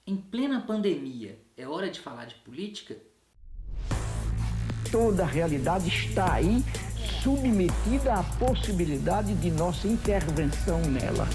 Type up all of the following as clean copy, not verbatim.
Em plena pandemia, é hora de falar de política? Toda a realidade está aí, submetida à possibilidade de nossa intervenção nela.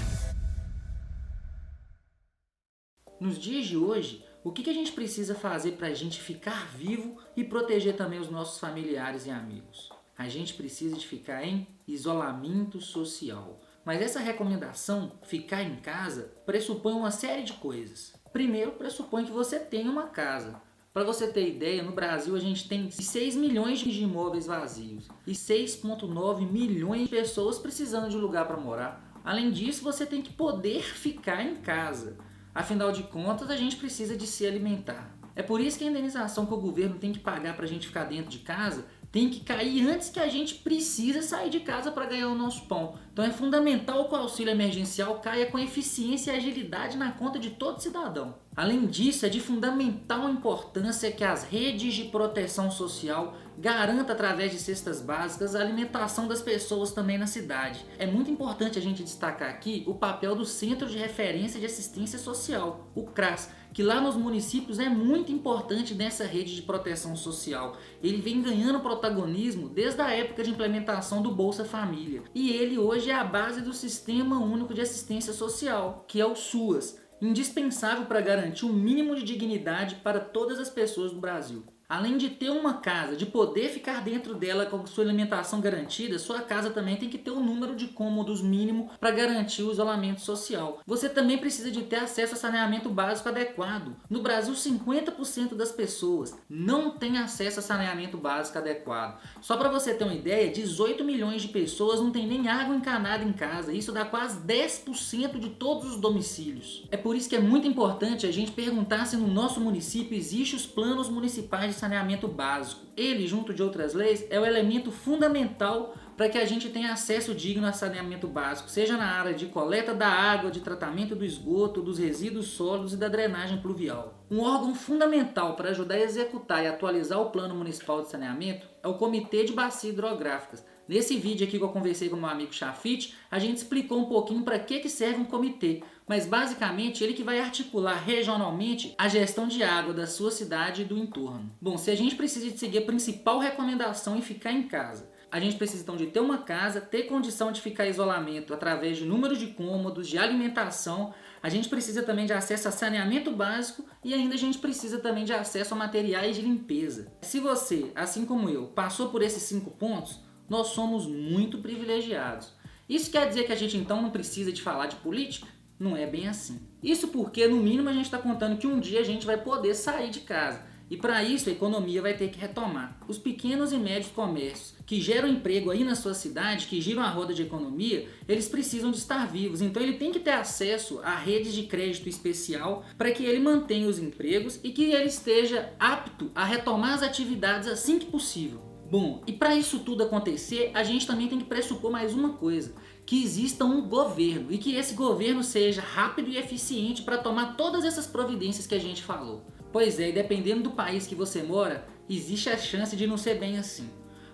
Nos dias de hoje, o que a gente precisa fazer para a gente ficar vivo e proteger também os nossos familiares e amigos? A gente precisa de ficar em isolamento social. Mas essa recomendação, ficar em casa, pressupõe uma série de coisas. Primeiro, pressupõe que você tenha uma casa. Para você ter ideia, no Brasil a gente tem 6 milhões de imóveis vazios e 6,9 milhões de pessoas precisando de lugar para morar. Além disso, você tem que poder ficar em casa. Afinal de contas, a gente precisa de se alimentar. É por isso que a indenização que o governo tem que pagar para a gente ficar dentro de casa tem que cair antes que a gente precisa sair de casa para ganhar o nosso pão. Então é fundamental que o auxílio emergencial caia com eficiência e agilidade na conta de todo cidadão. Além disso, é de fundamental importância que as redes de proteção social garantam, através de cestas básicas, a alimentação das pessoas também na cidade. É muito importante a gente destacar aqui o papel do Centro de Referência de Assistência Social, o CRAS, que lá nos municípios é muito importante nessa rede de proteção social. Ele vem ganhando protagonismo desde a época de implementação do Bolsa Família. E ele hoje é a base do Sistema Único de Assistência Social, que é o SUAS, indispensável para garantir o mínimo de dignidade para todas as pessoas do Brasil. Além de ter uma casa, de poder ficar dentro dela com sua alimentação garantida, sua casa também tem que ter um número de cômodos mínimo para garantir o isolamento social. Você também precisa de ter acesso a saneamento básico adequado. No Brasil, 50% das pessoas não têm acesso a saneamento básico adequado. Só para você ter uma ideia, 18 milhões de pessoas não têm nem água encanada em casa. Isso dá quase 10% de todos os domicílios. É por isso que é muito importante a gente perguntar se no nosso município existem os planos municipais de saneamento básico. Ele, junto de outras leis, é o elemento fundamental para que a gente tenha acesso digno a saneamento básico, seja na área de coleta da água, de tratamento do esgoto, dos resíduos sólidos e da drenagem pluvial. Um órgão fundamental para ajudar a executar e atualizar o Plano Municipal de Saneamento é o Comitê de Bacias Hidrográficas. Nesse vídeo aqui que eu conversei com meu amigo Chafite, a gente explicou um pouquinho para que serve um comitê, mas basicamente ele que vai articular regionalmente a gestão de água da sua cidade e do entorno. Bom, se a gente precisa de seguir a principal recomendação em ficar em casa, a gente precisa então de ter uma casa, ter condição de ficar em isolamento através de número de cômodos, de alimentação, a gente precisa também de acesso a saneamento básico e ainda a gente precisa também de acesso a materiais de limpeza. Se você, assim como eu, passou por esses 5 pontos, nós somos muito privilegiados. Isso quer dizer que a gente então não precisa de falar de política? Não é bem assim. Isso porque, no mínimo, a gente está contando que um dia a gente vai poder sair de casa. E para isso a economia vai ter que retomar. Os pequenos e médios comércios que geram emprego aí na sua cidade, que giram a roda de economia, eles precisam de estar vivos. Então ele tem que ter acesso a redes de crédito especial para que ele mantenha os empregos e que ele esteja apto a retomar as atividades assim que possível. Bom, e para isso tudo acontecer, a gente também tem que pressupor mais uma coisa, que exista um governo e que esse governo seja rápido e eficiente para tomar todas essas providências que a gente falou. Pois é, e dependendo do país que você mora, existe a chance de não ser bem assim.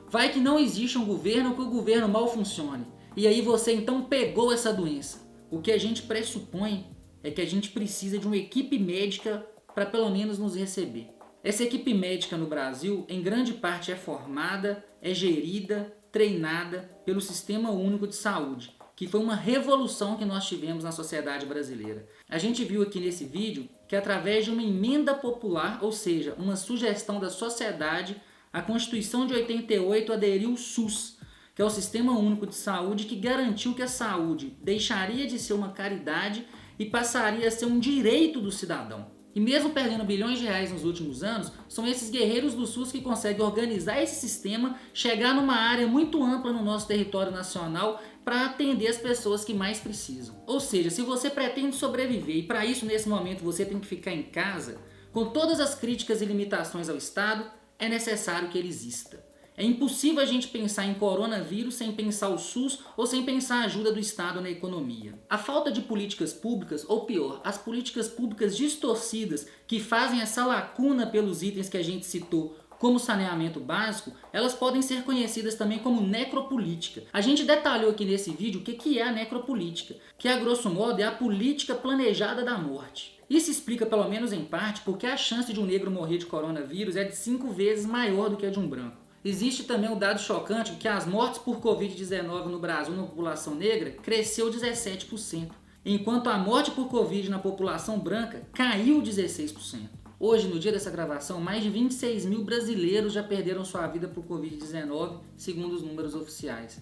Vai que não existe um governo ou que o governo mal funcione, e aí você então pegou essa doença. O que a gente pressupõe é que a gente precisa de uma equipe médica para pelo menos nos receber. Essa equipe médica no Brasil, em grande parte, é formada, é gerida, treinada pelo Sistema Único de Saúde, que foi uma revolução que nós tivemos na sociedade brasileira. A gente viu aqui nesse vídeo que através de uma emenda popular, ou seja, uma sugestão da sociedade, a Constituição de 88 aderiu o SUS, que é o Sistema Único de Saúde, que garantiu que a saúde deixaria de ser uma caridade e passaria a ser um direito do cidadão. E mesmo perdendo bilhões de reais nos últimos anos, são esses guerreiros do SUS que conseguem organizar esse sistema, chegar numa área muito ampla no nosso território nacional para atender as pessoas que mais precisam. Ou seja, se você pretende sobreviver e para isso nesse momento você tem que ficar em casa, com todas as críticas e limitações ao Estado, é necessário que ele exista. É impossível a gente pensar em coronavírus sem pensar o SUS ou sem pensar a ajuda do Estado na economia. A falta de políticas públicas, ou pior, as políticas públicas distorcidas que fazem essa lacuna pelos itens que a gente citou, como saneamento básico, elas podem ser conhecidas também como necropolítica. A gente detalhou aqui nesse vídeo o que é a necropolítica, que a grosso modo é a política planejada da morte. Isso explica, pelo menos em parte, porque a chance de um negro morrer de coronavírus é de 5 vezes maior do que a de um branco. Existe também um dado chocante que as mortes por Covid-19 no Brasil na população negra cresceu 17%, enquanto a morte por Covid na população branca caiu 16%. Hoje, no dia dessa gravação, mais de 26 mil brasileiros já perderam sua vida por Covid-19, segundo os números oficiais.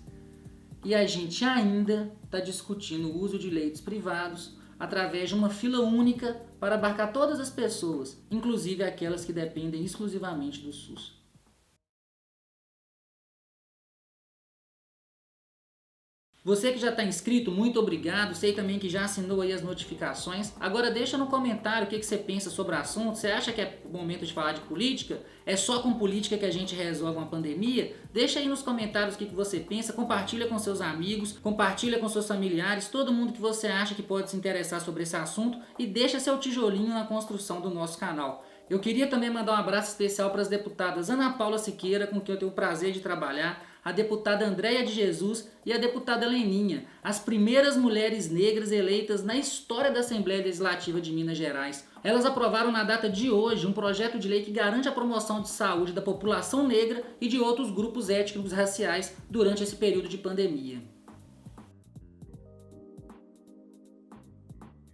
E a gente ainda está discutindo o uso de leitos privados através de uma fila única para abarcar todas as pessoas, inclusive aquelas que dependem exclusivamente do SUS. Você que já está inscrito, muito obrigado. Sei também que já assinou aí as notificações. Agora deixa no comentário o que você pensa sobre o assunto. Você acha que é o momento de falar de política? É só com política que a gente resolve uma pandemia? Deixa aí nos comentários o que você pensa. Compartilha com seus amigos, compartilha com seus familiares, todo mundo que você acha que pode se interessar sobre esse assunto e deixa seu tijolinho na construção do nosso canal. Eu queria também mandar um abraço especial para as deputadas Ana Paula Siqueira, com quem eu tenho o prazer de trabalhar, a deputada Andréia de Jesus e a deputada Leninha, as primeiras mulheres negras eleitas na história da Assembleia Legislativa de Minas Gerais. Elas aprovaram na data de hoje um projeto de lei que garante a promoção de saúde da população negra e de outros grupos étnicos raciais durante esse período de pandemia.